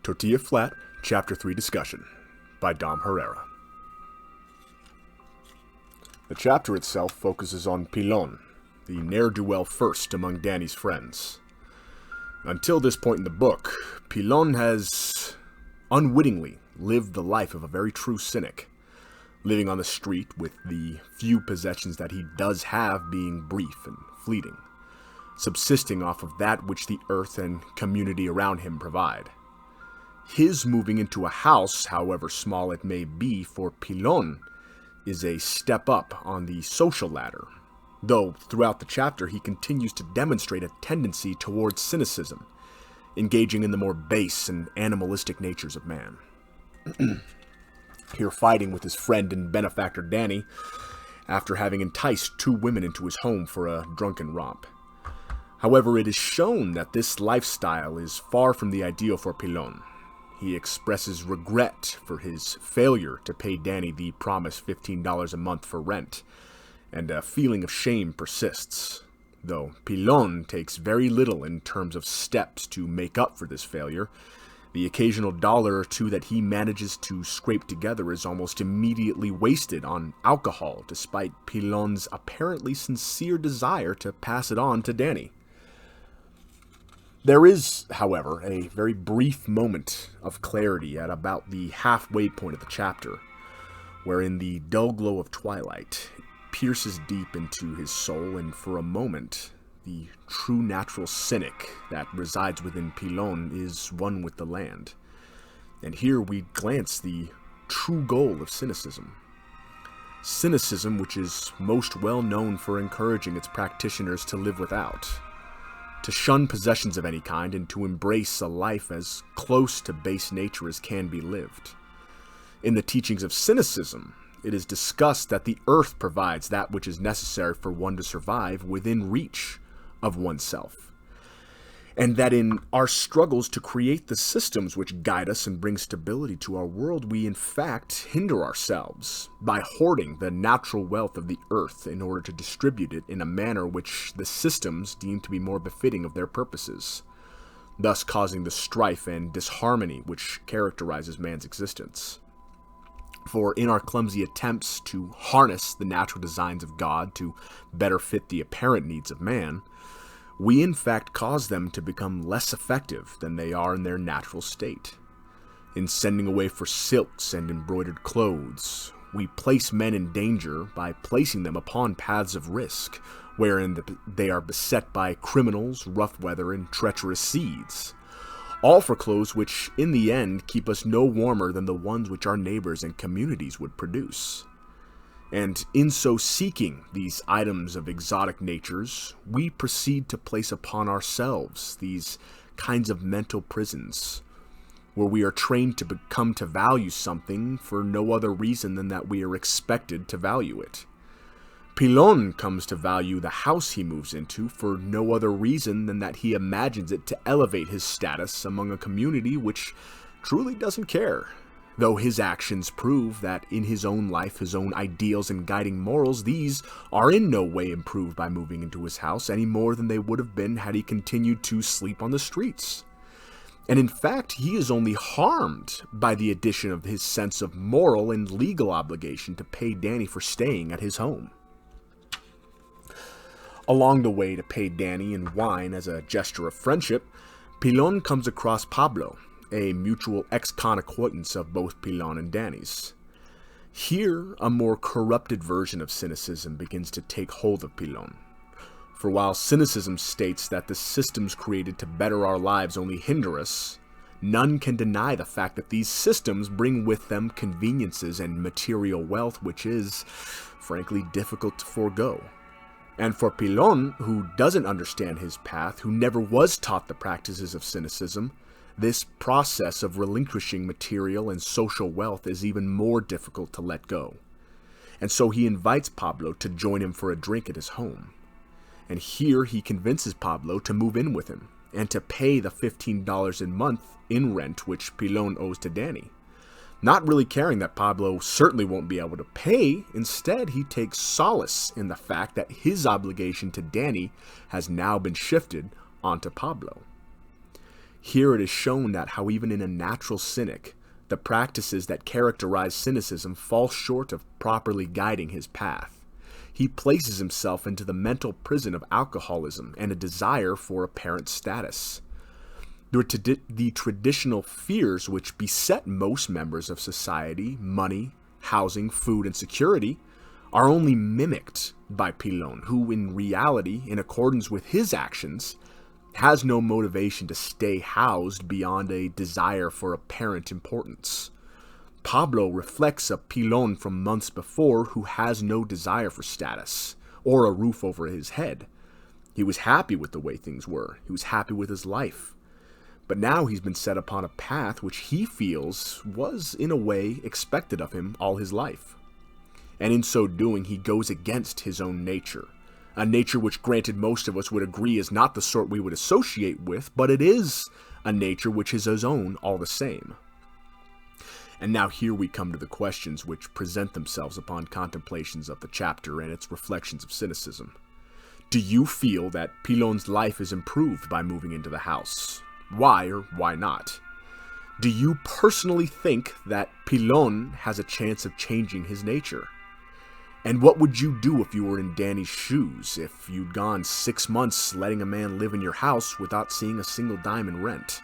Tortilla Flat, Chapter 3 Discussion, by Dom Herrera. The chapter itself focuses on Pilon, the ne'er-do-well first among Danny's friends. Until this point in the book, Pilon has unwittingly lived the life of a very true cynic, living on the street with the few possessions that he does have being brief and fleeting, subsisting off of that which the earth and community around him provide. His moving into a house, however small it may be for Pilon, is a step up on the social ladder, though throughout the chapter he continues to demonstrate a tendency towards cynicism, engaging in the more base and animalistic natures of man. Here fighting with his friend and benefactor Danny, after having enticed two women into his home for a drunken romp. However, it is shown that this lifestyle is far from the ideal for Pilon. He expresses regret for his failure to pay Danny the promised $15 a month for rent, and a feeling of shame persists, though Pilon takes very little in terms of steps to make up for this failure. The occasional dollar or two that he manages to scrape together is almost immediately wasted on alcohol, despite Pilon's apparently sincere desire to pass it on to Danny. There is, however, a very brief moment of clarity at about the halfway point of the chapter, wherein the dull glow of twilight pierces deep into his soul, and for a moment, the true natural cynic that resides within Pilon is one with the land. And here we glance the true goal of cynicism. Cynicism, which is most well known for encouraging its practitioners to live without, to shun possessions of any kind, and to embrace a life as close to base nature as can be lived. In the teachings of cynicism, it is discussed that the earth provides that which is necessary for one to survive within reach of oneself, and that in our struggles to create the systems which guide us and bring stability to our world, we in fact hinder ourselves by hoarding the natural wealth of the earth in order to distribute it in a manner which the systems deem to be more befitting of their purposes, thus causing the strife and disharmony which characterizes man's existence. For in our clumsy attempts to harness the natural designs of God to better fit the apparent needs of man, we in fact cause them to become less effective than they are in their natural state. In sending away for silks and embroidered clothes, we place men in danger by placing them upon paths of risk, wherein they are beset by criminals, rough weather, and treacherous seeds, all for clothes which, in the end, keep us no warmer than the ones which our neighbors and communities would produce. And in so seeking these items of exotic natures, we proceed to place upon ourselves these kinds of mental prisons, where we are trained to become to value something for no other reason than that we are expected to value it. Pilon comes to value the house he moves into for no other reason than that he imagines it to elevate his status among a community which truly doesn't care, though his actions prove that in his own life, his own ideals and guiding morals, these are in no way improved by moving into his house any more than they would have been had he continued to sleep on the streets. And in fact, he is only harmed by the addition of his sense of moral and legal obligation to pay Danny for staying at his home. Along the way to pay Danny in wine as a gesture of friendship, Pilon comes across Pablo, a mutual ex-con acquaintance of both Pilon and Danny's. Here, a more corrupted version of cynicism begins to take hold of Pilon. For while cynicism states that the systems created to better our lives only hinder us, none can deny the fact that these systems bring with them conveniences and material wealth which is, frankly, difficult to forego. And for Pilon, who doesn't understand his path, who never was taught the practices of cynicism, this process of relinquishing material and social wealth is even more difficult to let go. And so he invites Pablo to join him for a drink at his home. And here he convinces Pablo to move in with him, and to pay the $15 a month in rent which Pilon owes to Danny. Not really caring that Pablo certainly won't be able to pay, instead he takes solace in the fact that his obligation to Danny has now been shifted onto Pablo. Here it is shown that how even in a natural cynic, the practices that characterize cynicism fall short of properly guiding his path. He places himself into the mental prison of alcoholism and a desire for apparent status. The traditional fears which beset most members of society, money, housing, food, and security, are only mimicked by Pilon, who in reality, in accordance with his actions, has no motivation to stay housed beyond a desire for apparent importance. Pablo reflects a Pilon from months before who has no desire for status or a roof over his head. He was happy with the way things were. He was happy with his life. But now he's been set upon a path which he feels was, in a way, expected of him all his life. And in so doing, he goes against his own nature. A nature which, granted, most of us would agree is not the sort we would associate with, but it is a nature which is his own all the same. And now here we come to the questions which present themselves upon contemplations of the chapter and its reflections of cynicism. Do you feel that Pilon's life is improved by moving into the house? Why or why not? Do you personally think that Pilon has a chance of changing his nature? And what would you do if you were in Danny's shoes, if you'd gone 6 months letting a man live in your house without seeing a single dime in rent?